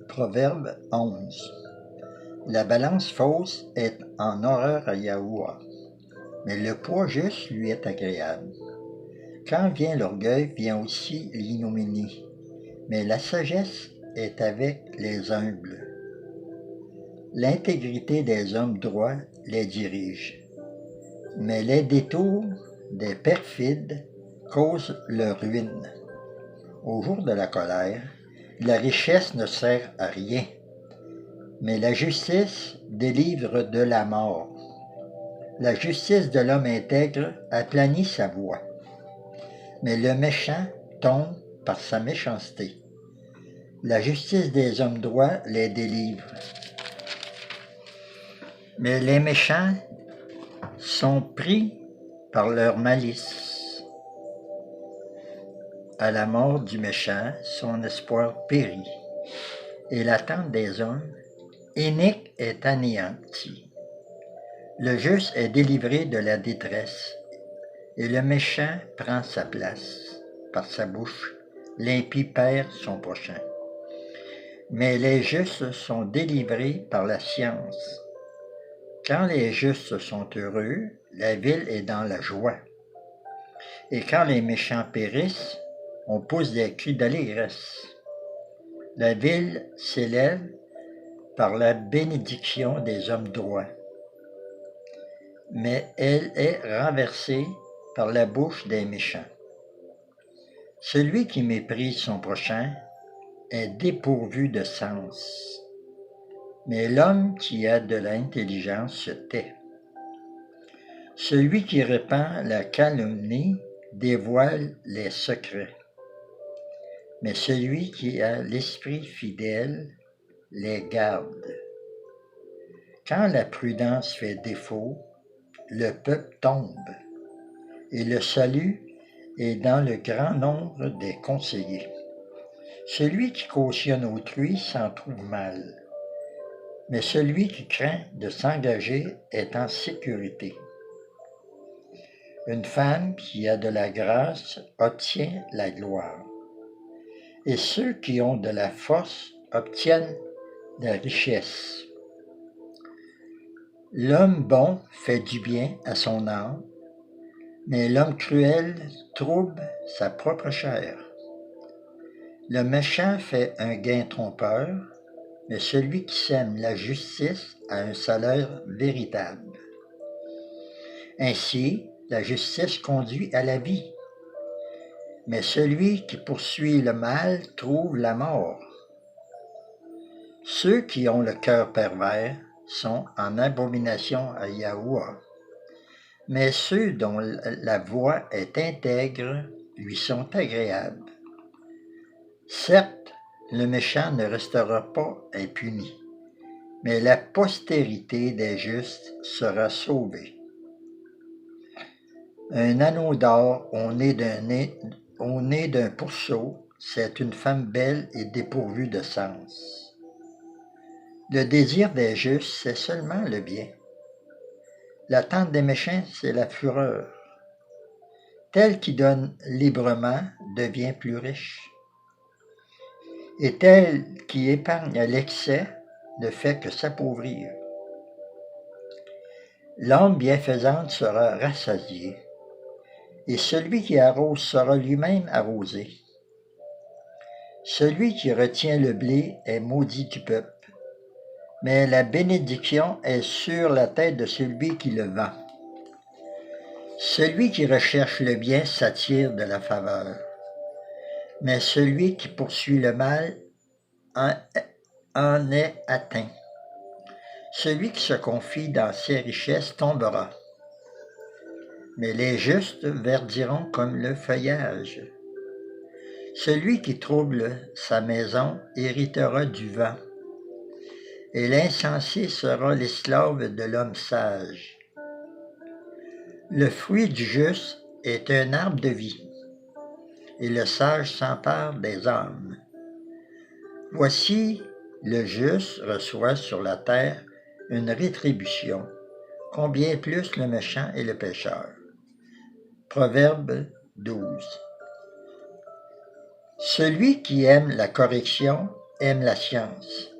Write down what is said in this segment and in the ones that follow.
Proverbe 11. La balance fausse est en horreur à Yahuwah, mais le poids juste lui est agréable. Quand vient l'orgueil, vient aussi l'ignominie, mais la sagesse est avec les humbles. L'intégrité des hommes droits les dirige, mais les détours des perfides causent leur ruine. Au jour de la colère, la richesse ne sert à rien, mais la justice délivre de la mort. La justice de l'homme intègre aplanit sa voie, mais le méchant tombe par sa méchanceté. La justice des hommes droits les délivre, mais les méchants sont pris par leur malice. À la mort du méchant, son espoir périt, et l'attente des hommes iniques est anéantie. Le juste est délivré de la détresse, et le méchant prend sa place. Par sa bouche, l'impie perd son prochain. Mais les justes sont délivrés par la science. Quand les justes sont heureux, la ville est dans la joie. Et quand les méchants périssent, on pousse des cris d'allégresse. La ville s'élève par la bénédiction des hommes droits, mais elle est renversée par la bouche des méchants. Celui qui méprise son prochain est dépourvu de sens, mais l'homme qui a de l'intelligence se tait. Celui qui répand la calomnie dévoile les secrets, mais celui qui a l'esprit fidèle les garde. Quand la prudence fait défaut, le peuple tombe, et le salut est dans le grand nombre des conseillers. Celui qui cautionne autrui s'en trouve mal, mais celui qui craint de s'engager est en sécurité. Une femme qui a de la grâce obtient la gloire, et ceux qui ont de la force obtiennent la richesse. L'homme bon fait du bien à son âme, mais l'homme cruel trouble sa propre chair. Le méchant fait un gain trompeur, mais celui qui sème la justice a un salaire véritable. Ainsi, la justice conduit à la vie, mais celui qui poursuit le mal trouve la mort. Ceux qui ont le cœur pervers sont en abomination à Yahuwah, mais ceux dont la voix est intègre lui sont agréables. Certes, le méchant ne restera pas impuni, mais la postérité des justes sera sauvée. Un anneau d'or au nez d'un pourceau, c'est une femme belle et dépourvue de sens. Le désir des justes, c'est seulement le bien. L'attente des méchants, c'est la fureur. Tel qui donne librement devient plus riche, et tel qui épargne à l'excès ne fait que s'appauvrir. L'âme bienfaisante sera rassasiée, et celui qui arrose sera lui-même arrosé. Celui qui retient le blé est maudit du peuple, mais la bénédiction est sur la tête de celui qui le vend. Celui qui recherche le bien s'attire de la faveur, mais celui qui poursuit le mal en est atteint. Celui qui se confie dans ses richesses tombera, mais les justes verdiront comme le feuillage. Celui qui trouble sa maison héritera du vent, et l'insensé sera l'esclave de l'homme sage. Le fruit du juste est un arbre de vie, et le sage s'empare des âmes. Voici, le juste reçoit sur la terre une rétribution, combien plus le méchant et le pécheur. Proverbe 12. Celui qui aime la correction aime la science.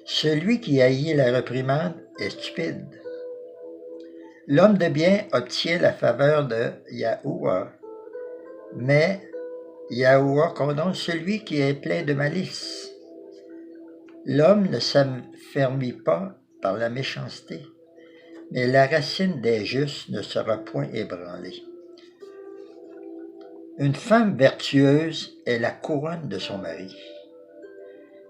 Celui qui haït la réprimande est stupide. L'homme de bien obtient la faveur de Yahuwah, mais Yahuwah condamne celui qui est plein de malice. L'homme ne s'affermit pas par la méchanceté, mais la racine des justes ne sera point ébranlée. Une femme vertueuse est la couronne de son mari,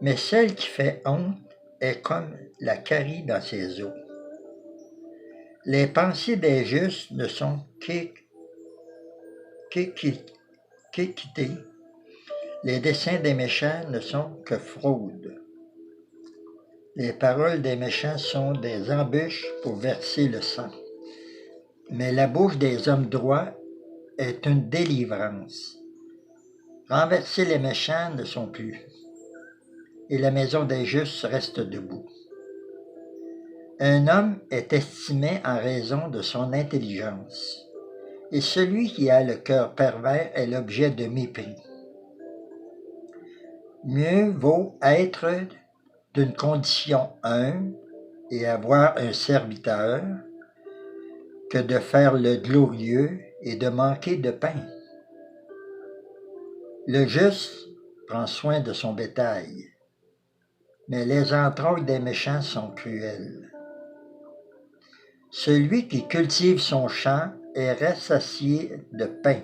mais celle qui fait honte est comme la carie dans ses os. Les pensées des justes ne sont qu'équité, les desseins des méchants ne sont que fraude. Les paroles des méchants sont des embûches pour verser le sang, mais la bouche des hommes droits est une délivrance. Renverser les méchants ne sont plus, et la maison des justes reste debout. Un homme est estimé en raison de son intelligence, et celui qui a le cœur pervers est l'objet de mépris. Mieux vaut être d'une condition humble et avoir un serviteur que de faire le glorieux et de manquer de pain. Le juste prend soin de son bétail, mais les entrailles des méchants sont cruelles. Celui qui cultive son champ est rassasié de pain,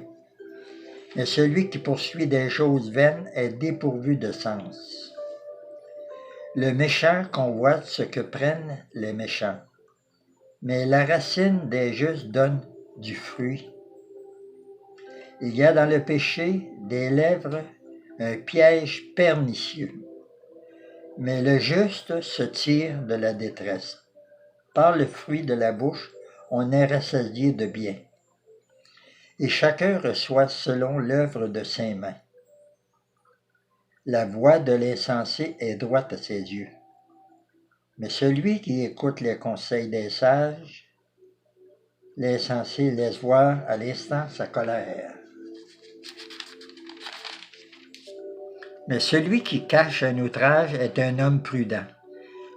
mais celui qui poursuit des choses vaines est dépourvu de sens. Le méchant convoite ce que prennent les méchants, mais la racine des justes donne du fruit. Il y a dans le péché des lèvres un piège pernicieux, mais le juste se tire de la détresse. Par le fruit de la bouche, on est rassasié de bien, et chacun reçoit selon l'œuvre de ses mains. La voix de l'insensé est droite à ses yeux, mais celui qui écoute les conseils des sages, l'insensé laisse voir à l'instant sa colère. Mais celui qui cache un outrage est un homme prudent.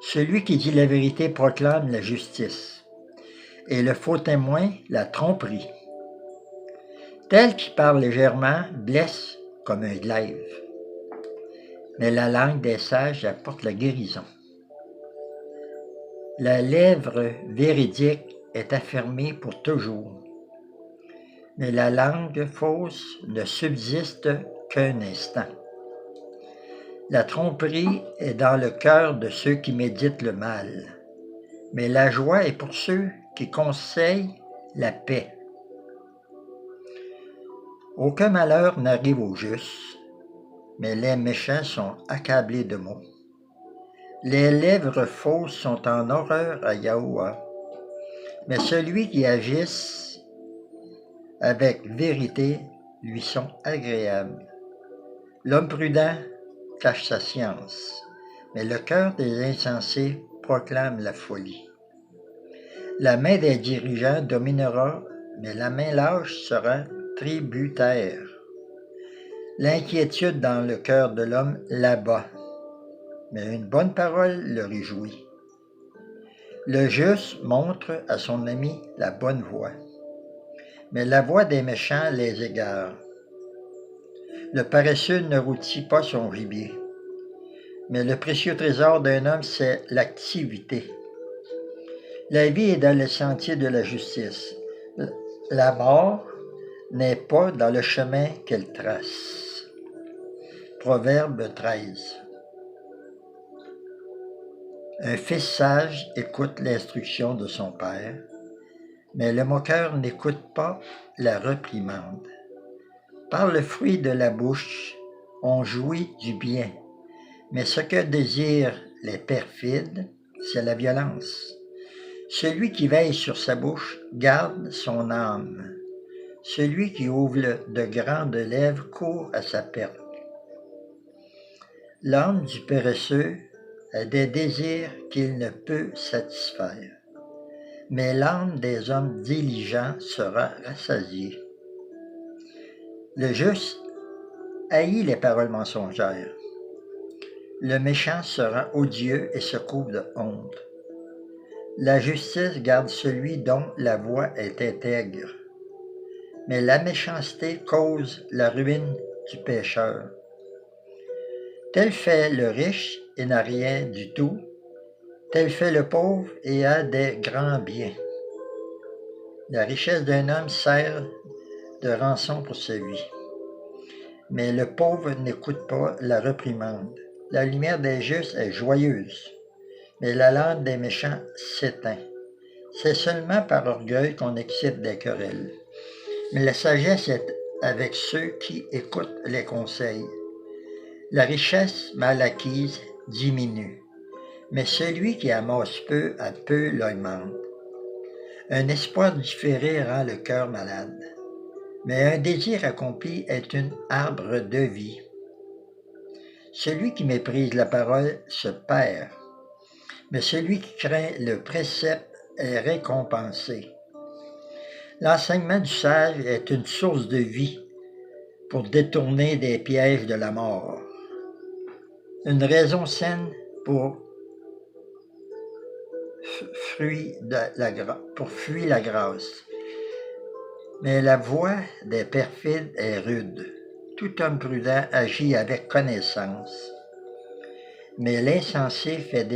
Celui qui dit la vérité proclame la justice, et le faux témoin la tromperie. Tel qui parle légèrement blesse comme un glaive, mais la langue des sages apporte la guérison. La lèvre véridique est affermée pour toujours, mais la langue fausse ne subsiste qu'un instant. La tromperie est dans le cœur de ceux qui méditent le mal, mais la joie est pour ceux qui conseillent la paix. Aucun malheur n'arrive aux justes, mais les méchants sont accablés de maux. Les lèvres fausses sont en horreur à Yahuwah, mais celui qui agisse avec vérité lui sont agréables. L'homme prudent cache sa science, mais le cœur des insensés proclame la folie. La main des dirigeants dominera, mais la main lâche sera tributaire. L'inquiétude dans le cœur de l'homme l'abat, mais une bonne parole le réjouit. Le juste montre à son ami la bonne voie, mais la voie des méchants les égare. Le paresseux ne rôtit pas son gibier, mais le précieux trésor d'un homme, c'est l'activité. La vie est dans le sentier de la justice. La mort n'est pas dans le chemin qu'elle trace. Proverbe 13. Un fils sage écoute l'instruction de son père, mais le moqueur n'écoute pas la réprimande. Par le fruit de la bouche, on jouit du bien, mais ce que désirent les perfides, c'est la violence. Celui qui veille sur sa bouche garde son âme. Celui qui ouvre de grandes lèvres court à sa perte. L'âme du paresseux a des désirs qu'il ne peut satisfaire, mais l'âme des hommes diligents sera rassasiée. Le juste haït les paroles mensongères, Le méchant se rend odieux et se couvre de honte. La justice garde celui dont la voie est intègre, mais la méchanceté cause la ruine du pécheur. Tel fait le riche et n'a rien du tout, tel fait le pauvre et a des grands biens. La richesse d'un homme sert de rançon pour sa vie, mais le pauvre n'écoute pas la réprimande. La lumière des justes est joyeuse, mais la lampe des méchants s'éteint. C'est seulement par orgueil qu'on excite des querelles. Mais la sagesse est avec ceux qui écoutent les conseils. La richesse mal acquise diminue, mais celui qui amasse peu à peu l'augmente. Un espoir différé rend le cœur malade, mais un désir accompli est un arbre de vie. Celui qui méprise la parole se perd, mais celui qui craint le précepte est récompensé. L'enseignement du sage est une source de vie pour détourner des pièges de la mort. Une raison saine pour fuir la grâce. Mais la voie des perfides est rude. Tout homme prudent agit avec connaissance. Mais l'insensé fait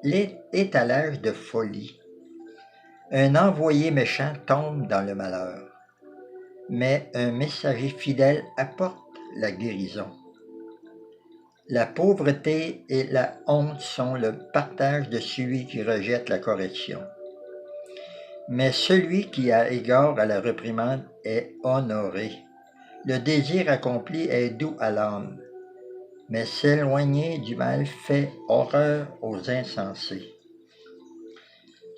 l'étalage de folie. Un envoyé méchant tombe dans le malheur, mais un messager fidèle apporte la guérison. La pauvreté et la honte sont le partage de celui qui rejette la correction. Mais celui qui a égard à la réprimande est honoré. Le désir accompli est doux à l'âme, mais s'éloigner du mal fait horreur aux insensés.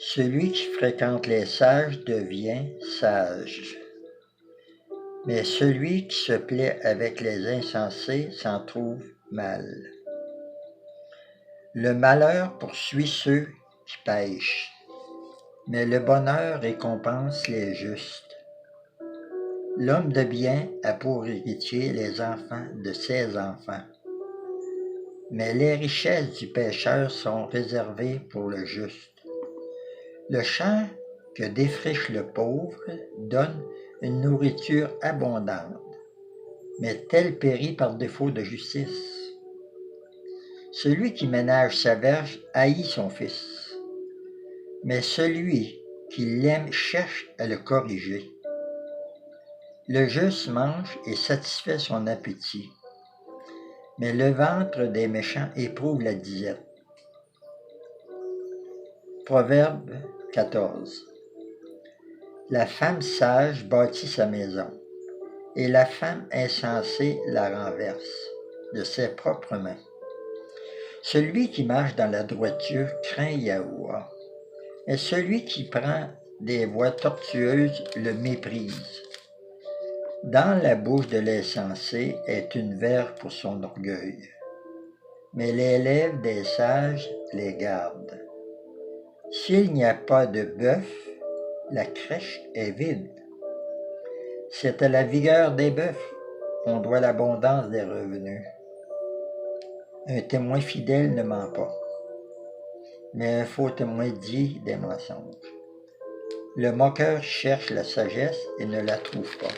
Celui qui fréquente les sages devient sage, mais celui qui se plaît avec les insensés s'en trouve mal. Le malheur poursuit ceux qui pêchent, mais le bonheur récompense les justes. L'homme de bien a pour héritier les enfants de ses enfants, mais les richesses du pécheur sont réservées pour le juste. Le champ que défriche le pauvre donne une nourriture abondante, mais tel périt par défaut de justice. Celui qui ménage sa verge haït son fils, mais celui qui l'aime cherche à le corriger. Le juste mange et satisfait son appétit, mais le ventre des méchants éprouve la disette. Proverbe 14. La femme sage bâtit sa maison, et la femme insensée la renverse de ses propres mains. Celui qui marche dans la droiture craint Yahweh, et celui qui prend des voies tortueuses le méprise. Dans la bouche de l'insensé est une verge pour son orgueil, mais les lèvres des sages les gardent. S'il n'y a pas de bœuf, la crèche est vide. C'est à la vigueur des bœufs qu'on doit l'abondance des revenus. Un témoin fidèle ne ment pas, mais un faux témoin dit des mensonges. Le moqueur cherche la sagesse et ne la trouve pas.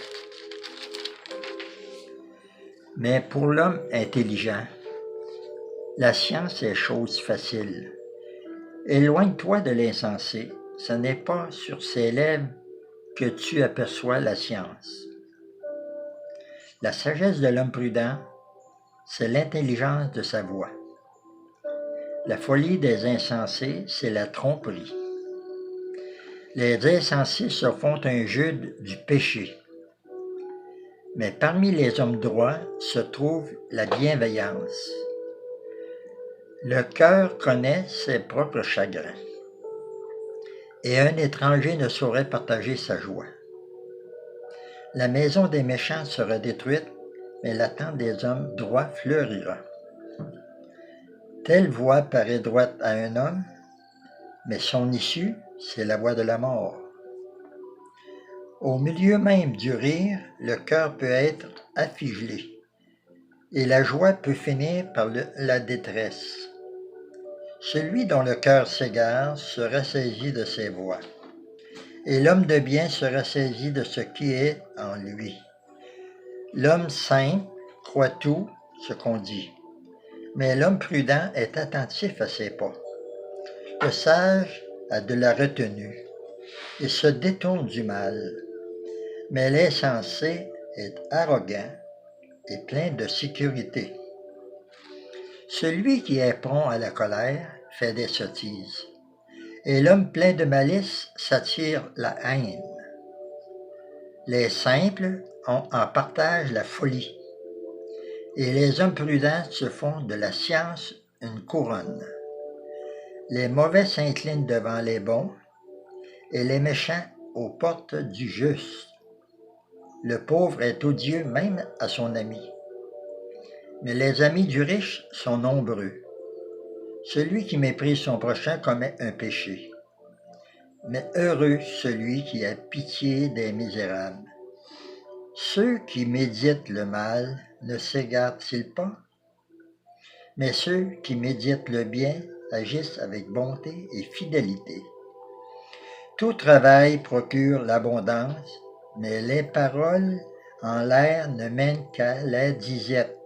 Mais pour l'homme intelligent, la science est chose facile. Éloigne-toi de l'insensé, ce n'est pas sur ses lèvres que tu aperçois la science. La sagesse de l'homme prudent, c'est l'intelligence de sa voix. La folie des insensés, c'est la tromperie. Les insensés se font un jeu du péché. Mais parmi les hommes droits se trouve la bienveillance. Le cœur connaît ses propres chagrins, et un étranger ne saurait partager sa joie. La maison des méchants sera détruite, mais la tente des hommes droits fleurira. Telle voie paraît droite à un homme, mais son issue, c'est la voie de la mort. Au milieu même du rire, le cœur peut être affigelé, et la joie peut finir par la détresse. Celui dont le cœur s'égare se ressaisit de ses voies, et l'homme de bien se ressaisit de ce qui est en lui. L'homme simple croit tout ce qu'on dit, mais l'homme prudent est attentif à ses pas. Le sage a de la retenue et se détourne du mal, mais l'insensé est arrogant et plein de sécurité. Celui qui est prompt à la colère fait des sottises, et l'homme plein de malice s'attire la haine. Les simples ont en partage la folie, et les hommes prudents se font de la science une couronne. Les mauvais s'inclinent devant les bons, et les méchants aux portes du juste. Le pauvre est odieux même à son ami, mais les amis du riche sont nombreux. Celui qui méprise son prochain commet un péché, mais heureux celui qui a pitié des misérables. Ceux qui méditent le mal ne s'égarent-ils pas? Mais ceux qui méditent le bien agissent avec bonté et fidélité. Tout travail procure l'abondance, mais les paroles en l'air ne mènent qu'à la disette.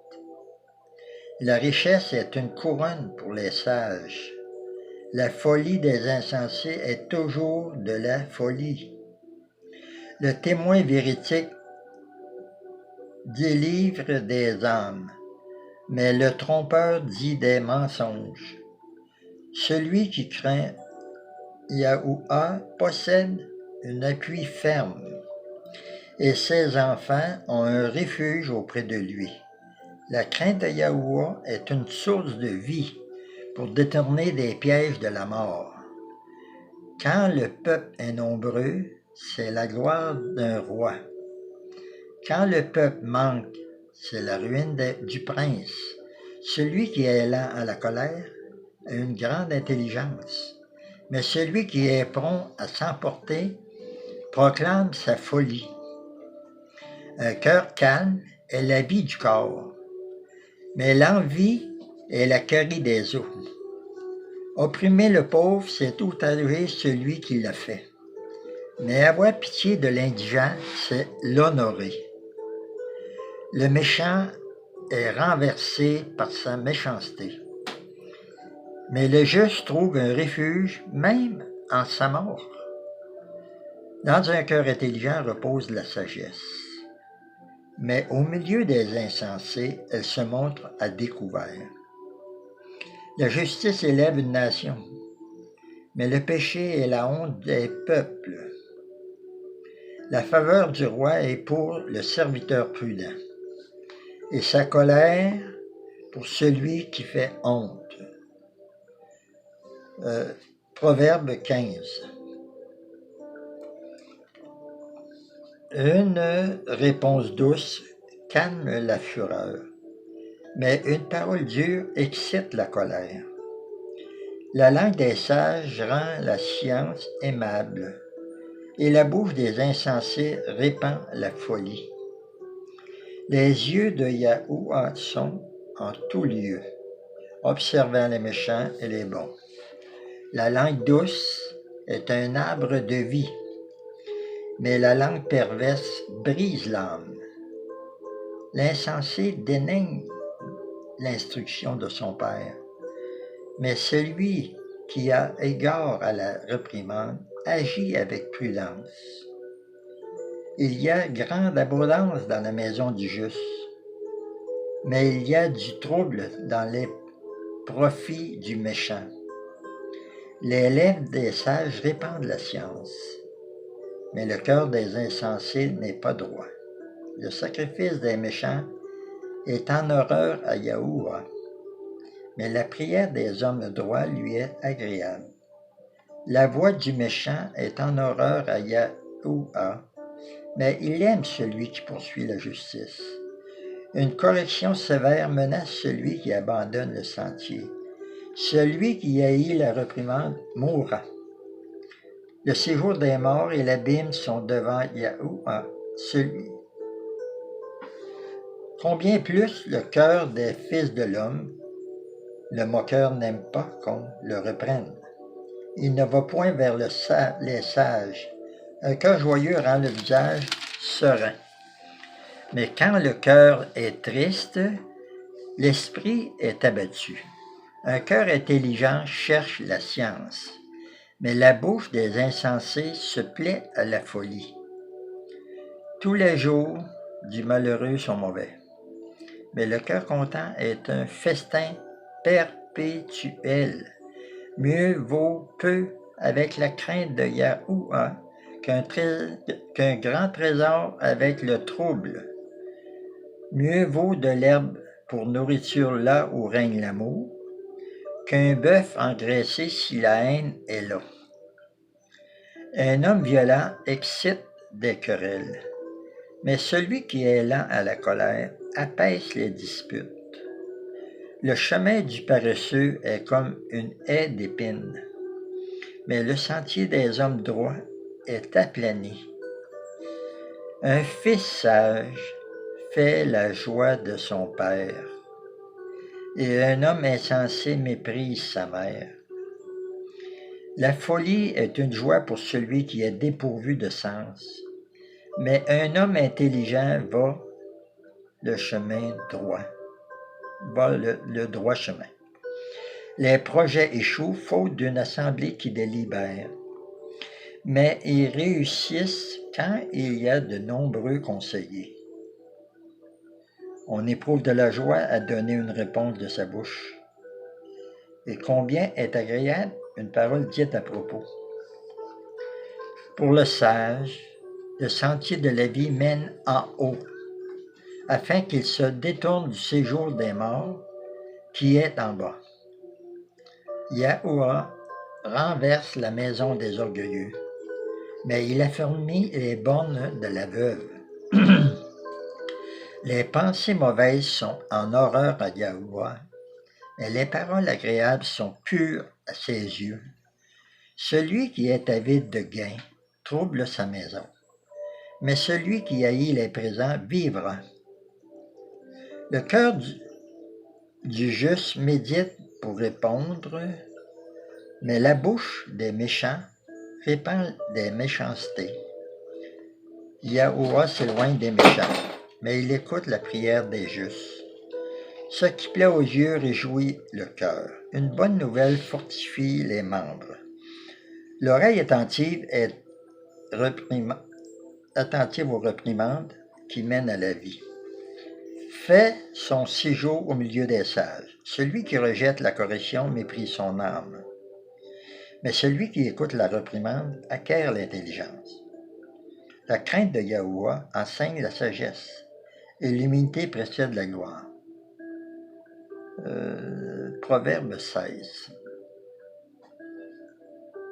La richesse est une couronne pour les sages. La folie des insensés est toujours de la folie. Le témoin véridique délivre des âmes, mais le trompeur dit des mensonges. Celui qui craint Yahuwah possède un appui ferme, et ses enfants ont un refuge auprès de lui. La crainte de Yahuwah est une source de vie pour détourner des pièges de la mort. Quand le peuple est nombreux, c'est la gloire d'un roi. Quand le peuple manque, c'est la ruine du prince. Celui qui est lent à la colère a une grande intelligence, mais celui qui est prompt à s'emporter proclame sa folie. Un cœur calme est l'habit du corps, mais l'envie est la carie des os. Opprimer le pauvre, c'est outrager celui qui l'a fait. Mais avoir pitié de l'indigent, c'est l'honorer. Le méchant est renversé par sa méchanceté, mais le juste trouve un refuge même en sa mort. Dans un cœur intelligent repose la sagesse, mais au milieu des insensés, elle se montre à découvert. La justice élève une nation, mais le péché est la honte des peuples. La faveur du roi est pour le serviteur prudent, et sa colère pour celui qui fait honte. Proverbe 15. Une réponse douce calme la fureur, mais une parole dure excite la colère. La langue des sages rend la science aimable, et la bouche des insensés répand la folie. Les yeux de Yahuwah sont en tout lieu, observant les méchants et les bons. La langue douce est un arbre de vie, mais la langue perverse brise l'âme. L'insensé dénaigne l'instruction de son père, mais celui qui a égard à la réprimande agit avec prudence. Il y a grande abondance dans la maison du juste, mais il y a du trouble dans les profits du méchant. Les lèvres des sages répandent la science, mais le cœur des insensés n'est pas droit. Le sacrifice des méchants est en horreur à Yahuwah, mais la prière des hommes droits lui est agréable. La voix du méchant est en horreur à Yahuwah, mais il aime celui qui poursuit la justice. Une correction sévère menace celui qui abandonne le sentier. Celui qui haït la réprimande mourra. Le séjour des morts et l'abîme sont devant Yahuwah. Combien plus le cœur des fils de l'homme, le moqueur n'aime pas qu'on le reprenne. Il ne va point vers les sages. Un cœur joyeux rend le visage serein. Mais quand le cœur est triste, l'esprit est abattu. Un cœur intelligent cherche la science, mais la bouche des insensés se plaît à la folie. Tous les jours du malheureux sont mauvais, mais le cœur content est un festin perpétuel. Mieux vaut peu avec la crainte de Yahuwah qu'un grand trésor avec le trouble. Mieux vaut de l'herbe pour nourriture là où règne l'amour, qu'un bœuf engraissé si la haine est là. Un homme violent excite des querelles, mais celui qui est lent à la colère apaise les disputes. Le chemin du paresseux est comme une haie d'épines, mais le sentier des hommes droits est aplani. Un fils sage fait la joie de son père, et un homme insensé méprise sa mère. La folie est une joie pour celui qui est dépourvu de sens, mais un homme intelligent va le chemin droit, le droit chemin. Les projets échouent faute d'une assemblée qui délibère, mais ils réussissent quand il y a de nombreux conseillers. On éprouve de la joie à donner une réponse de sa bouche. Et combien est agréable une parole dite à propos. Pour le sage, le sentier de la vie mène en haut, afin qu'il se détourne du séjour des morts qui est en bas. Yahuwah renverse la maison des orgueilleux, mais il affermit les bornes de la veuve. Les pensées mauvaises sont en horreur à Yahuwah, mais les paroles agréables sont pures à ses yeux. Celui qui est avide de gain trouble sa maison, mais celui qui haït les présents vivra. Le cœur du juste médite pour répondre, mais la bouche des méchants répand des méchancetés. Yahuwah s'éloigne des méchants, mais il écoute la prière des justes. Ce qui plaît aux yeux réjouit le cœur. Une bonne nouvelle fortifie les membres. L'oreille attentive est attentive aux réprimandes qui mènent à la vie. Fait son séjour au milieu des sages. Celui qui rejette la correction méprise son âme. Mais celui qui écoute la réprimande acquiert l'intelligence. La crainte de Yahuwah enseigne la sagesse, et l'humilité précède la gloire. Proverbe 16.